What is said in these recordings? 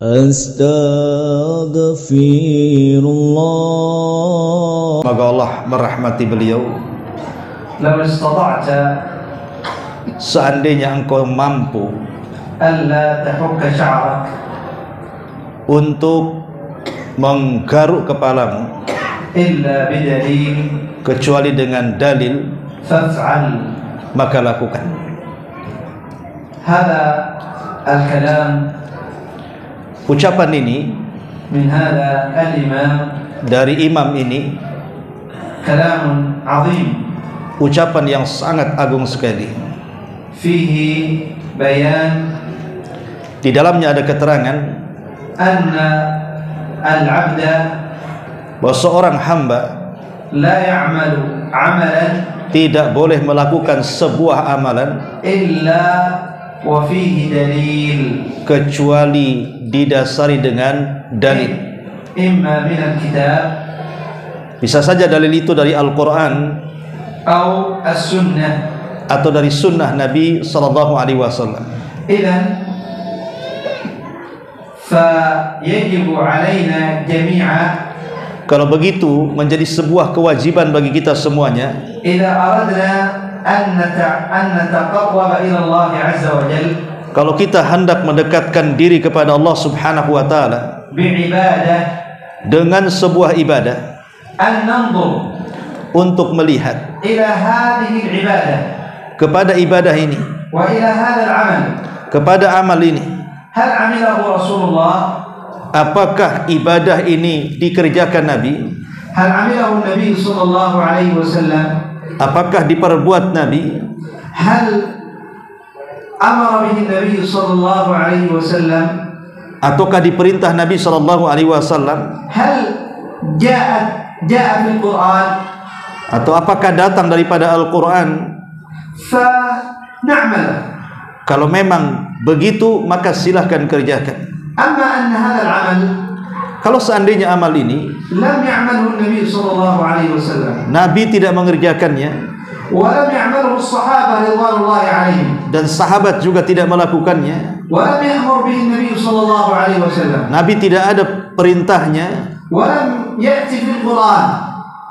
Astaghfirullah. Semoga Allah merahmati beliau. Law istata'ta, seandainya engkau mampu alla tahukka sya'rak, untuk menggaruk kepalamu illa bidalil, kecuali dengan dalil, faf'al, maka lakukan. Hada al-kalam, ucapan ini min hada al-imam, dari imam ini, kalamun azim, ucapan yang sangat agung sekali. fihi bayan, di dalamnya ada keterangan anna al-'abda, bahwa seorang hamba la ya'malu 'amalan tidak boleh melakukan sebuah amalan illa wa fihi dalil, kecuali didasari dengan dalil. imma min al-kitab, Bisa saja dalil itu dari Al-Quran aw as-sunnah. atau dari sunnah Nabi sallallahu alaihi wasallam. Idzan fa yajibu 'alaina jami'a, Kalau begitu menjadi sebuah kewajiban bagi kita semuanya, idza aradna an nataqarraba ila Allah 'azza wa jalla, kalau kita hendak mendekatkan diri kepada Allah subhanahu wa ta'ala bi'ibadah, dengan sebuah ibadah, an nanzur untuk melihat ila hadhihi al-ibadah kepada ibadah ini, wa ila hadha al-'amal, kepada amal ini, hal 'amilahu Rasulullah, apakah ibadah ini dikerjakan Nabi, hal 'amilahu Nabi sallallahu alaihi wasallam, apakah diperbuat Nabi, hal amara bihi Nabi sallallahu alaihi wasallam, ataukah diperintah Nabi sallallahu alaihi wasallam, hal ja'a fil Quran, atau apakah datang daripada Al-Quran. fa na'mal. Kalau memang begitu, maka silahkan kerjakan. Amma anna hadha al-'amal Kalau seandainya amal ini lam ya'malhu an-nabi sallallahu alaihi wasallam, Nabi tidak mengerjakannya, wa lam ya'malhu as-sahabah ridwanullahi alaihim, dan sahabat juga tidak melakukannya, wa lam ya'mur bihi an-nabi sallallahu alaihi wasallam, Nabi tidak ada perintahnya, wa lam ya'ti fil Quran,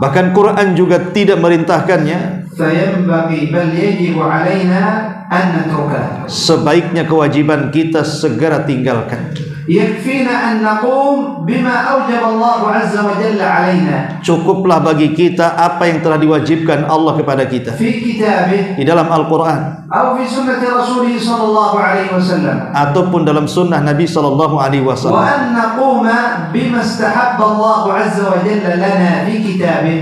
bahkan Quran juga tidak merintahkannya, fayanbaghi bal yajibu alaina an natruka, sebaiknya kewajiban kita segera tinggalkan. yakfina an naqum bima awjaba Allah azza wa jalla alaina, Cukuplah bagi kita apa yang telah diwajibkan Allah kepada kita fi kitabih di dalam Al-Quran aw fi sunnati rasulih sallallahu alaihi wasallam, ataupun dalam sunnah Nabi sallallahu alaihi wa wasallam, an naquma bima istahabba Allah azza wa jalla lana fi kitabih,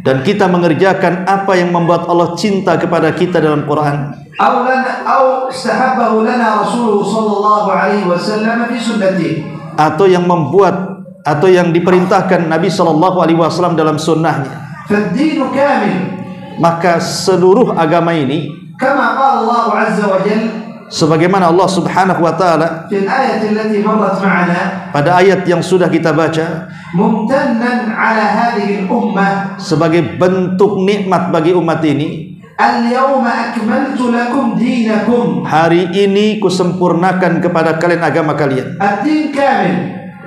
dan kita mengerjakan apa yang membuat Allah cinta kepada kita dalam Quran, أو استحبه لنا رسوله صلى الله عليه وسلم في سنته, atau yang membuat atau yang diperintahkan Nabi sallallahu alaihi wasallam dalam sunnahnya. فالدين كامل, Maka seluruh agama ini, كما قال الله عز وجل sebagaimana Allah subhanahu wa ta'ala في الآية التي مرت معنا, pada ayat yang sudah kita baca, ممتنا على هذه الأمة, sebagai bentuk nikmat bagi umat ini, اليوم أكملت لكم دينكم, hari ini kusempurnakan kepada kalian agama kalian. الدين كامل,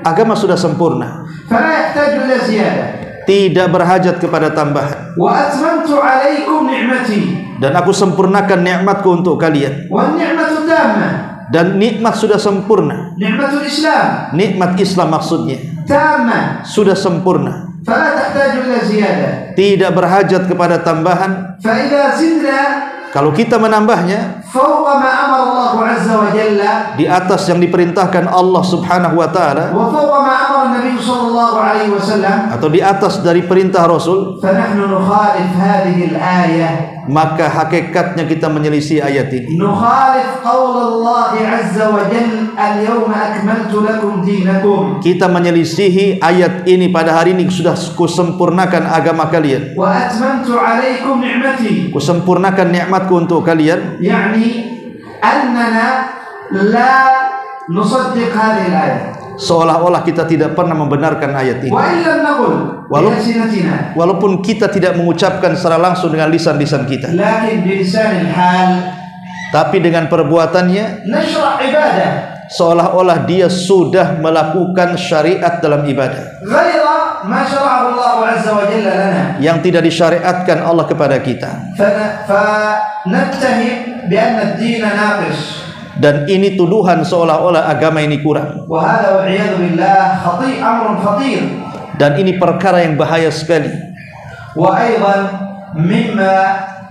Agama sudah sempurna, فلا يحتاج إلى زيادة, tidak berhajat kepada tambahan. وأتممت عليكم نعمتي, Dan aku sempurnakan nikmatku untuk kalian. والنعمة تامة, Dan nikmat sudah sempurna. نعمة الإسلام Nikmat Islam maksudnya تامة, sudah sempurna, فلا تحتاج إلى زيادة, tidak berhajat kepada tambahan. فإذا زدنا Kalau kita menambahnya فوق ما أمر الله عز وجل, di atas yang diperintahkan Allah subhanahu wa ta'ala, وفوق ما أمر النبي صلى الله عليه وسلم, atau di atas dari perintah Rasul, فنحن نخالف هذه الآية, maka hakikatnya kita menyelisih ayat ini. نخالف قول الله عز وجل اليوم أكملت لكم دينكم, Kita menyelisihi ayat ini, pada hari ini sudah kusempurnakan agama kalian, وأتممت عليكم نعمتي, kusempurnakan nikmatku untuk kalian. يعني أننا لا نصدق هذه الآية, Seolah-olah kita tidak pernah membenarkan ayat ini, وإن لم نقل بألسنتنا, walaupun kita tidak mengucapkan secara langsung dengan lisan-lisan kita, لكن بلسان الحال tapi dengan perbuatannya نشرع عبادة, seolah-olah dia sudah melakukan syariat dalam ibadah غير ما شرعه الله عز وجل لنا yang tidak disyariatkan Allah kepada kita. فنتهم بأن الدين ناقص. Dan ini tuduhan seolah-olah agama ini kurang. وهذا والعياذ بالله أمر خطير. Dan ini perkara yang bahaya sekali. وأيضا مما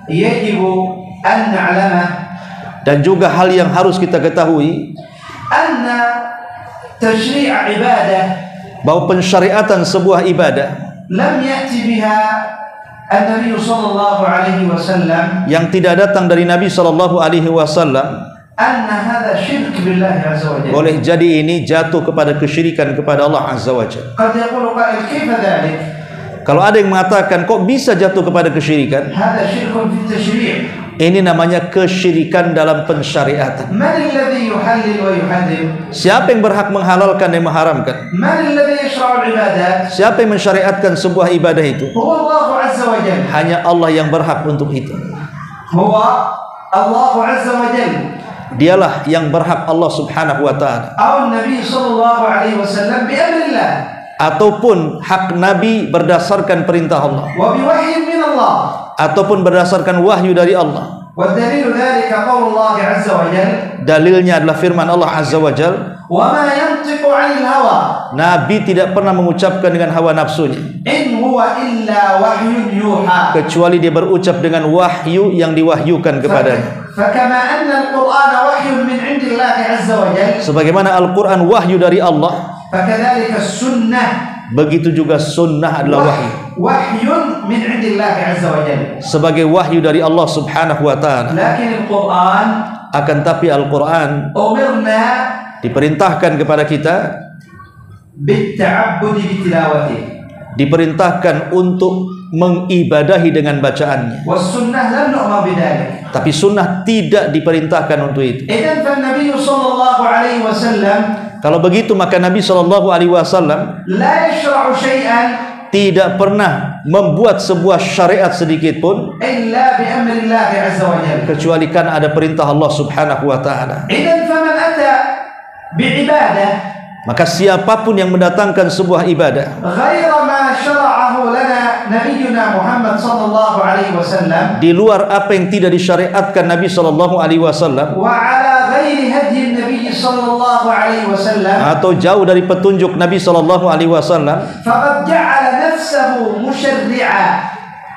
يجب أن نعلمه. Dan juga hal yang harus kita ketahui, أن تشريع عبادة bahwa pensyariatan sebuah ibadah لم يأتي بها النبي صلى الله عليه وسلم yang tidak datang dari Nabi sallallahu alaihi wasallam, أن هذا شرك بالله عز وجل. boleh jadi ini jatuh kepada kesyirikan kepada Allah azza wajalla. قد يقول قائل كيف ذلك؟ Kalau ada yang mengatakan kok bisa jatuh kepada kesyirikan, هذا شرك في التشريع. ini namanya kesyirikan dalam pensyariatan. من الذي يحلل ويحرم؟ Siapa yang berhak menghalalkan dan mengharamkan? من الذي يشرع العبادات؟ Siapa yang mensyariatkan sebuah ibadah itu? هو الله عز وجل. Hanya Allah yang berhak untuk itu. هو الله عز وجل. Dialah yang berhak, Allah subhanahu wa ta'ala, أو النبي صلى الله عليه وسلم بأمر الله. ataupun hak Nabi berdasarkan perintah Allah, وبوحي من الله. ataupun berdasarkan wahyu dari Allah. والدليل ذلك قول الله عز وجل. Dalilnya adalah firman Allah azza wa jalla, وما ينطق عن الهوى. Nabi tidak pernah mengucapkan dengan hawa nafsunya, إن هو إلا وحي يوحى. kecuali dia berucap dengan wahyu yang diwahyukan kepadanya. فكما أن القرآن وحي من عند الله عز وجل. Sebagaimana Al-Quran wahyu dari Allah, فكذلك السنة. begitu juga sunnah adalah wahyu, وحي من عند الله عز وجل. sebagai wahyu dari Allah subhanahu wa ta'ala. لكن القرآن Akan tapi Al-Quran أمرنا diperintahkan kepada kita, بالتعبد بتلاوته. diperintahkan untuk mengibadahi dengan bacaannya. والسنة لم نؤمر بذلك. Tapi sunnah tidak diperintahkan untuk itu. إذن فالنبي صلى الله عليه وسلم Kalau begitu maka Nabi SAW لا يشرع شيئا tidak pernah membuat sebuah syariat sedikit pun إلا بأمر الله عز وجل. kecuali kan ada perintah Allah subhanahu wa ta'ala. إذن فمن أتى بعبادة Maka siapapun yang mendatangkan sebuah ibadah غير ما شرعه لنا نبينا محمد صلى الله عليه وسلم di luar apa yang tidak disyariatkan Nabi SAW, وعلى غير هدي النبي صلى الله عليه وسلم atau jauh dari petunjuk Nabi SAW, فقد جعل نفسه مشرعا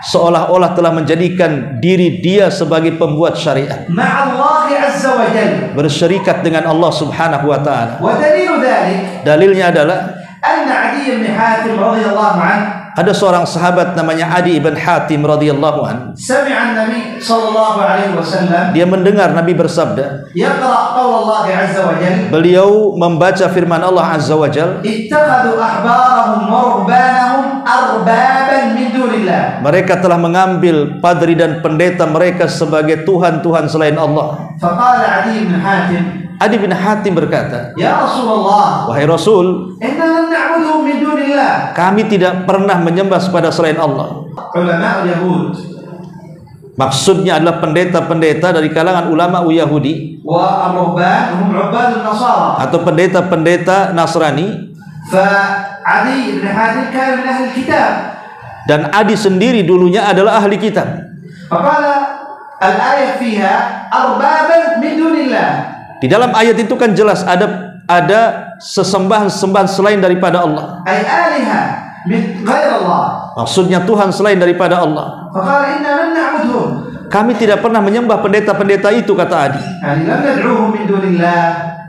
seolah-olah telah menjadikan diri dia sebagai pembuat syariat, مع الله عز وجل. bersyirikat dengan Allah subhanahu wa ta'ala. ودليل ذلك Dalilnya adalah أن عدي بن حاتم رضي الله عنه ada seorang sahabat namanya Adi ibn Hatim radhiyallahu an. سمع النبي صلى الله عليه وسلم Dia mendengar Nabi bersabda, يقرأ قول الله عز وجل. beliau membaca firman Allah azza wa jalla, اتخذوا أحبارهم ورهبانهم أربابا من دون الله. mereka telah mengambil padri dan pendeta mereka sebagai tuhan-tuhan selain Allah. فقال عدي بن حاتم Adi bin Hatim berkata, يا رسول الله wahai Rasul, إنا لم نعبدهم من دون الله. kami tidak pernah menyembah kepada selain Allah. علماء اليهود Maksudnya adalah pendeta-pendeta dari kalangan ulama Yahudi والرهبان هم عباد النصارى. atau pendeta-pendeta Nasrani. فعدي بن حاتم كان من أهل الكتاب. Dan Adi sendiri dulunya adalah ahli kitab. فقال الآية فيها أربابا من دون الله. Di dalam ayat itu kan jelas ada sesembahan-sembahan selain daripada Allah. أي آلهة من غير الله. Maksudnya Tuhan selain daripada Allah. فقال إنا لم نعبدهم. Kami tidak pernah menyembah pendeta-pendeta itu, kata Adi. يعني لم ندعوهم من دون الله.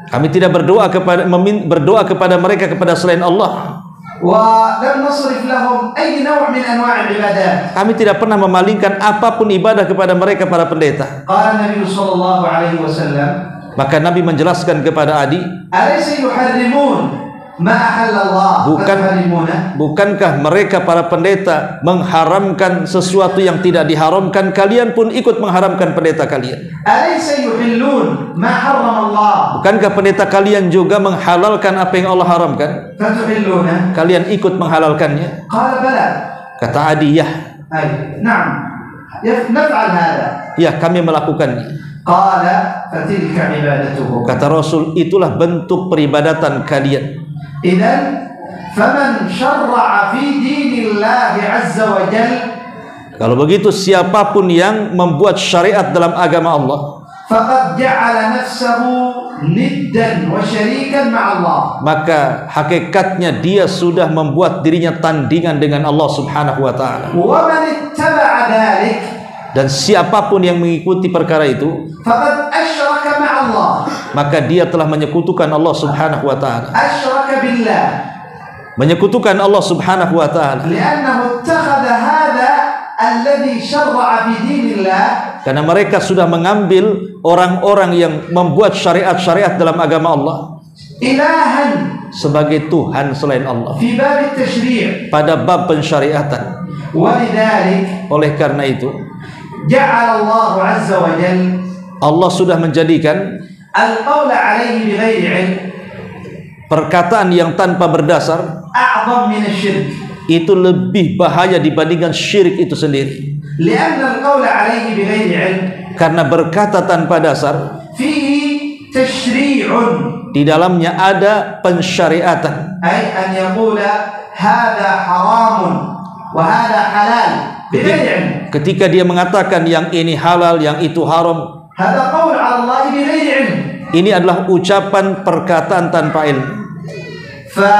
Kami tidak berdoa kepada mereka kepada selain Allah. ولم نصرف لهم أي نوع من أنواع العبادات. Kami tidak pernah memalingkan apapun ibadah kepada mereka para pendeta. قال النبي صلى الله عليه وسلم Maka Nabi menjelaskan kepada Adi, أليس يحرمون ما أحل الله فتحرمونه. bukankah mereka para pendeta mengharamkan sesuatu yang tidak diharamkan, kalian pun ikut mengharamkan pendeta kalian? أليس يحلون ما حرم الله Bukankah pendeta kalian juga menghalalkan apa yang Allah haramkan, فتحلونه. kalian ikut menghalalkannya? قال بلى. Kata Adi, ya, أي نعم نفعل هذا. ya kami melakukannya. Qala fatilka ibadatuhum. Kata Rasul, itulah bentuk peribadatan kalian. Idzan faman syarra'a fi dinillahi azza wa jalla, kalau begitu siapapun yang membuat syariat dalam agama Allah, faqad ja'ala nafsahu niddan wa syarikan ma'allah, maka hakikatnya dia sudah membuat dirinya tandingan dengan Allah Subhanahu wa taala. Wa man ittaba'a dzalik, dan siapapun yang mengikuti perkara itu, faqad asyraka ma'allah, maka dia telah menyekutukan Allah Subhanahu wa taala. Asyraka billah, menyekutukan Allah Subhanahu wa taala. Li'annahu ittakhadha hadha alladhi syarra'a fi dinillah, karena mereka sudah mengambil orang-orang yang membuat syariat-syariat dalam agama Allah ilahan, sebagai Tuhan selain Allah fi bab at-tashri', pada bab pensyariatan. Walidhalik, oleh karena itu ja'ala Allah azza wa jalla, Allah sudah menjadikan al-qawla 'alaihi bighairi 'ilm, perkataan yang tanpa berdasar a'zam min asy-syirk, itu lebih bahaya dibandingkan syirik itu sendiri. Lianna al-qawla 'alaihi bighairi 'ilm, karena berkata tanpa dasar fihi tashri'un, di dalamnya ada pensyariatan. ay an yaqula hadha haramun wa hadha halal bighairi 'ilm, ketika dia mengatakan yang ini halal, yang itu haram, hadha qawl 'ala Allah bighairi 'ilm, ini adalah ucapan perkataan tanpa ilmu. fa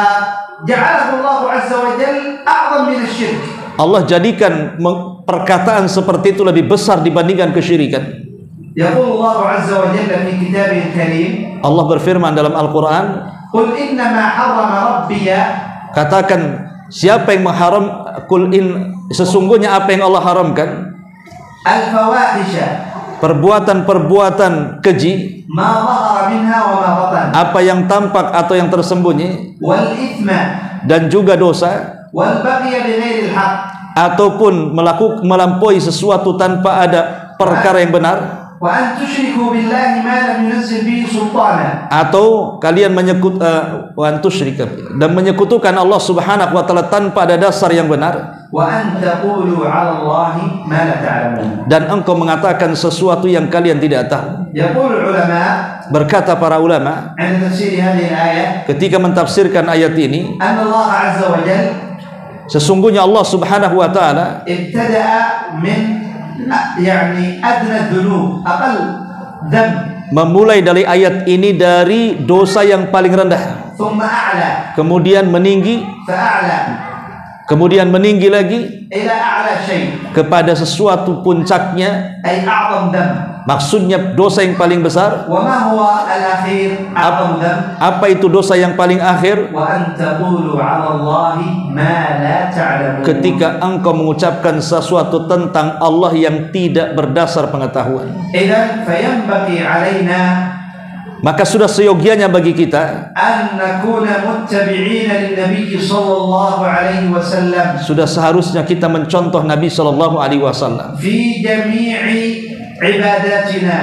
ja'alahu Allah azza wa jalla a'zam min asy-syirk, Allah jadikan perkataan seperti itu lebih besar dibandingkan kesyirikan. Yaqulu Allah azza wa jalla fi kitabihil karim, Allah berfirman dalam Al-Quran, qul innama harrama rabbiya, katakan siapa yang mengharam, sesungguhnya apa yang Allah haramkan, al-fawahisha, perbuatan-perbuatan keji, ma dhahara minha wa ma batan, apa yang tampak atau yang tersembunyi, wal ithma, dan juga dosa, wal baghy bighairi al-haq, ataupun melampaui sesuatu tanpa ada perkara yang benar, wa an tusyriku billahi ma lam yunzil bihi sultana, atau kalian dan menyekutukan Allah Subhanahu wa taala tanpa ada dasar yang benar, wa an taqulu 'ala Allahi ma la ta'lamun, dan engkau mengatakan sesuatu yang kalian tidak tahu. Yaqulu ulama, Berkata para ulama 'inda tafsir hadhihi al-ayah, ketika mentafsirkan ayat ini, anna Allah azza wa jalla sesungguhnya Allah Subhanahu wa taala ibtada'a min yani adna dhunub, aqall dhanb, memulai dari ayat ini dari dosa yang paling rendah, thumma a'la, kemudian meninggi, fa'a'la, kemudian meninggi lagi ila a'la syai', kepada sesuatu puncaknya, ay a'zam dhanb, maksudnya dosa yang paling besar. wa ma huwa al-akhir a'zam dhanb, Apa itu dosa yang paling akhir? wa an taqulu 'ala Allahi ma la ta'lamun, Ketika engkau mengucapkan sesuatu tentang Allah yang tidak berdasar pengetahuan. idzan fayanbaghi 'alaina Maka sudah seyogianya bagi kita, an nakuna muttabi'ina lin-nabiy sallallahu alaihi wasallam sudah seharusnya kita mencontoh Nabi sallallahu alaihi wasallam fi jami'i ibadatina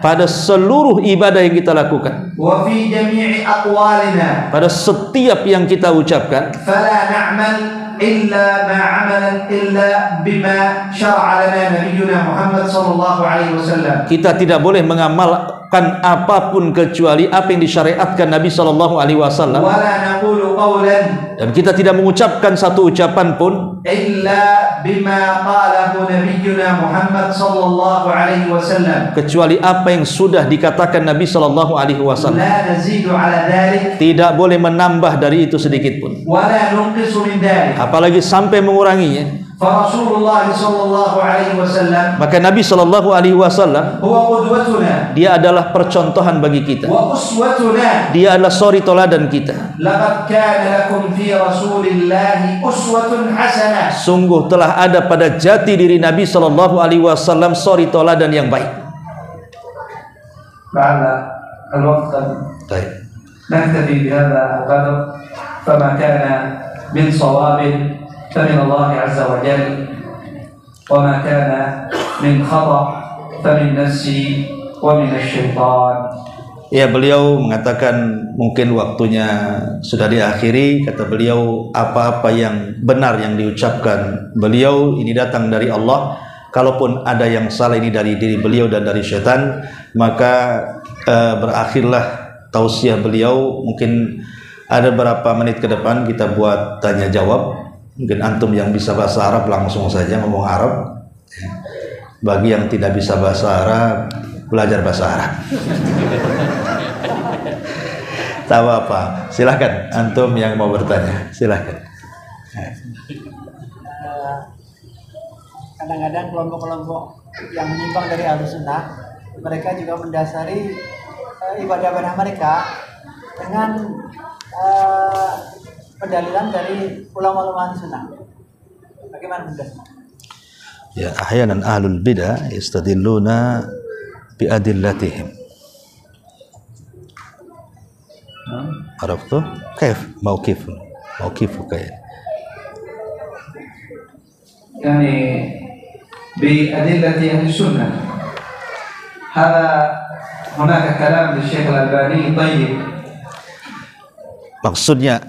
pada seluruh ibadah yang kita lakukan, wa fi jami'i aqwalina, pada setiap yang kita ucapkan. fala na'mal illa ma 'amalan illa bima syara'a lana nabiyyuna Muhammad sallallahu alaihi wasallam, Kita tidak boleh mengamalkan apapun kecuali apa yang disyariatkan Nabi sallallahu alaihi wasallam, wala naqulu qawlan dan kita tidak mengucapkan satu ucapan pun illa bima qalahu nabiyyuna Muhammad sallallahu alaihi wasallam, kecuali apa yang sudah dikatakan Nabi sallallahu alaihi wasallam. la nazidu 'ala dhalik Tidak boleh menambah dari itu sedikit pun, wala nunqisu min dhalik, apalagi sampai menguranginya. fa Rasulullah sallallahu alaihi wasallam Maka Nabi sallallahu alaihi wasallam, huwa qudwatuna dia adalah percontohan bagi kita, wa uswatuna, dia adalah suri toladan kita. laqad kana lakum fi rasulillahi uswatun hasanah, Sungguh telah ada pada jati diri Nabi sallallahu alaihi wasallam suri toladan yang baik. ba'da al-waqt Baik. naktafi bihadha al-qadr, fama kana min sawabin famin Allah azza wa jalla, wa ma kana min khata famin nafsi wa min asy-syaitan. Ya, beliau mengatakan mungkin waktunya sudah diakhiri. Kata beliau, apa-apa yang benar yang diucapkan beliau ini datang dari Allah. Kalaupun ada yang salah, ini dari diri beliau dan dari syaitan. Maka berakhirlah tausiah beliau. Mungkin ada berapa menit ke depan kita buat tanya jawab. Mungkin antum yang bisa bahasa Arab langsung saja ngomong Arab. Bagi yang tidak bisa bahasa Arab, belajar bahasa Arab. Tahu apa? Silakan antum yang mau bertanya. Silakan. Kadang-kadang kelompok-kelompok yang menyimpang dari Ahlussunnah, mereka juga mendasari ibadah-ibadah mereka dengan pendalilan dari ulama-ulama Ahlussunnah. Bagaimana mendasar? Ya, ahyanan ahlul bidah yastadilluna bi adillatihim. Araftu? Kaif mauqifuka ya. يعني بأدلة أهل السنة. هذا هناك كلام للشيخ الألباني طيب. Maksudnya,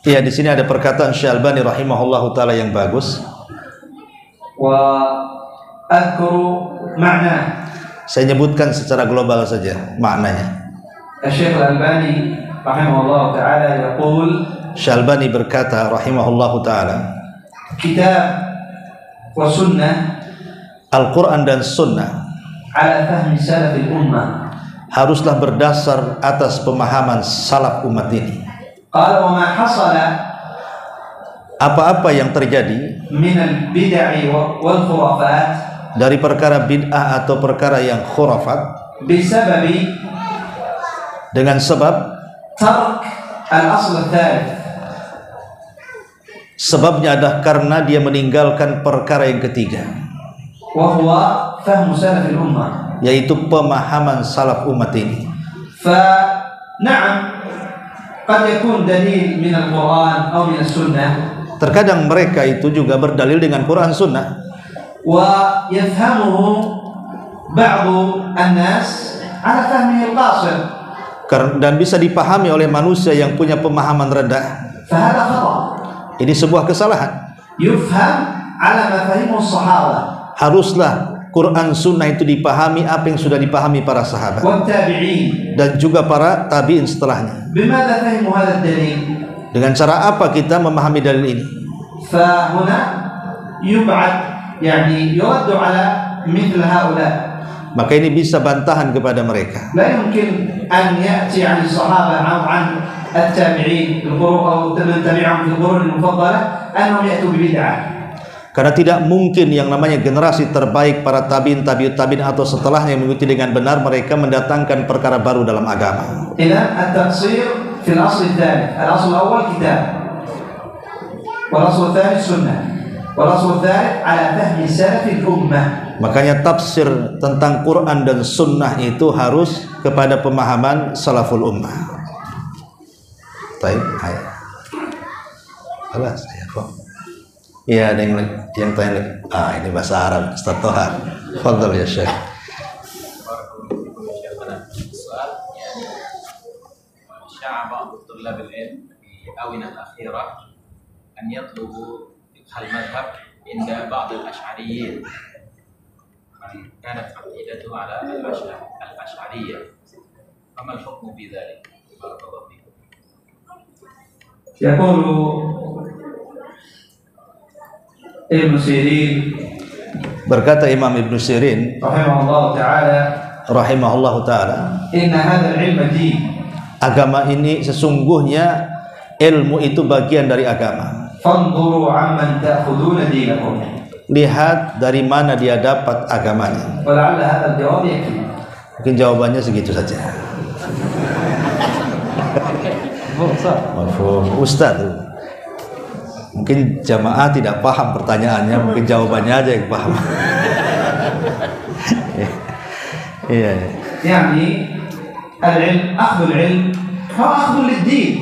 ya di sini ada perkataan Syekh Albani rahimahullahu taala yang bagus. وأذكر معناه. Saya nyebutkan secara global saja maknanya. الشيخ الألباني رحمه الله تعالى يقول Syekh Albani berkata rahimahullahu taala, kitab wa sunnah, Al-Quran dan Sunnah ala fahmi salafil ummah, haruslah berdasar atas pemahaman salaf umat ini. Qala wa ma hasala, apa-apa yang terjadi min al-bid'i wal khurafat, dari perkara bid'ah atau perkara yang khurafat, bisababi, dengan sebab tark al-asl al-thalith, sebabnya adalah karena dia meninggalkan perkara yang ketiga, wa huwa fahmu salafil ummah, yaitu pemahaman salaf umat ini. Fa na'am qad yakun dalil min al-Quran atau min as-sunnah, terkadang mereka itu juga berdalil dengan Quran Sunnah, wa yafhamuhu ba'du an-nas ala fahmihi al-qasir, dan bisa dipahami oleh manusia yang punya pemahaman rendah. fa hadha khata'. Ini sebuah kesalahan. Yufham ala ma fahimu as-sahabah, haruslah Quran Sunnah itu dipahami apa yang sudah dipahami para sahabat wa tabi'in, dan juga para tabi'in setelahnya. bimadha fahimu hadha ad-dalil, Dengan cara apa kita memahami dalil ini? fa huna yub'ad, yani yuraddu ala mithl haula. Maka ini bisa bantahan kepada mereka. La yumkin an ya'ti 'an as-sahabah aw 'an at-tabi'in al-qurun aw man tabi'ahum fil qurun al-mufaddalah annahum ya'tu bi bid'ah. Karena tidak mungkin yang namanya generasi terbaik para tabi'in, tabi'ut tabi'in atau setelahnya yang mengikuti dengan benar, mereka mendatangkan perkara baru dalam agama. Idzan at-taqsir fi al-asl al-thalith, al-asl al-awwal kitab, wal-asl al-thalith sunnah, wal-asl al-thalith ala fahmi salafil ummah. Makanya tafsir tentang Quran dan Sunnah itu harus kepada pemahaman salaful ummah. Baik, ayo. Alas, ya, Pak. Iya, ada yang tanya. Ini bahasa Arab, Ustaz Toha. Fadhal ya Syekh. السؤال يعني شاع بعض طلاب العلم في الآونة الأخيرة أن يطلبوا فقه المذهب عند بعض الأشعريين من كانت عقيدته على الأشعرية، فما الحكم في ذلك؟ بارك الله فيكم. يقول ابن سيرين Berkata Imam Ibnu Sirin رحمه الله تعالى rahimahullahu taala, إن هذا العلم دين. agama ini sesungguhnya ilmu itu bagian dari agama. فانظروا عمن تأخذون دينكم. Lihat dari mana dia dapat agamanya. ولعل هذا الجواب يكفي. Mungkin jawabannya segitu saja. Mafhum. Ustaz, mungkin jamaah tidak paham pertanyaannya, mungkin jawabannya aja yang paham. Iya. يعني العلم أخذ العلم هو أخذ للدين.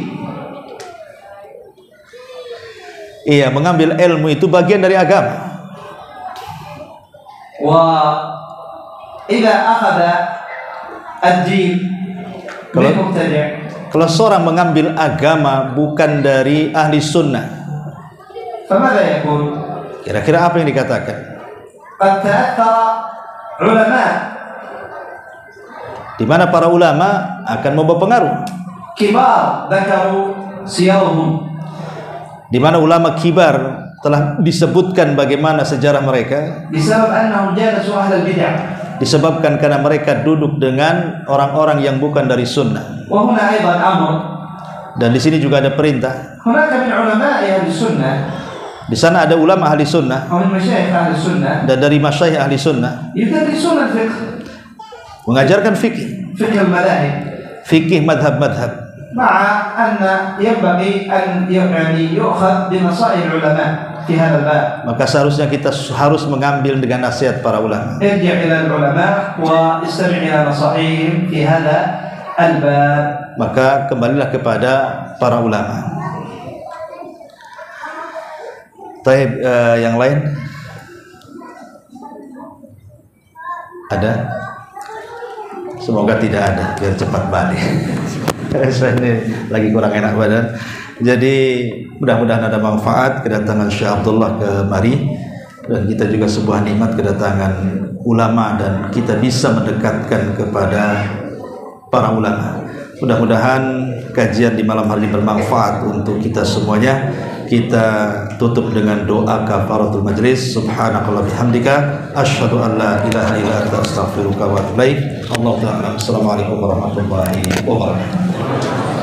Iya, mengambil ilmu itu bagian dari agama. وإذا أخذ الدين من مبتدع. Kalau seorang mengambil agama bukan dari ahli sunnah, فماذا يقول؟ kira-kira apa yang dikatakan? قد تأثر علماء di mana para ulama akan membawa pengaruh, كبار ذكروا سيرهم, di mana ulama kibar telah disebutkan bagaimana sejarah mereka, بسبب أنهم جالسوا أهل البدع. disebabkan karena mereka duduk dengan orang-orang yang bukan dari sunnah. وهنا أيضا أمر, Dan di sini juga ada perintah. هناك من علماء أهل السنة Di sana ada ulama ahli sunnah أو من مشايخ أهل السنة dan dari masyayikh ahli sunnah يدرسون الفقه، mengajarkan fikih, فقه المذاهب، fikih madhab-madhab. مع أن ينبغي أن يعني يؤخذ بنصائح العلماء في هذا الباب. Maka seharusnya kita harus mengambil dengan nasihat para ulama. ارجع إلى العلماء واستمع إلى نصائحهم في هذا الباب. Maka kembalilah kepada para ulama. Taib, yang lain ada? Semoga tidak ada, biar cepat balik. Saya ini lagi kurang enak badan. Jadi mudah-mudahan ada manfaat kedatangan Syekh Abdullah kemari, dan kita juga sebuah nikmat kedatangan ulama dan kita bisa mendekatkan kepada para ulama. Mudah-mudahan kajian di malam hari ini bermanfaat untuk kita semuanya. Kita tutup dengan doa kafaratul majlis. Subhanakallah bihamdika asyhadu an la ilaha illa anta astaghfiruka wa atubu ilaik. Allahu ta'ala. Assalamualaikum warahmatullahi wabarakatuh.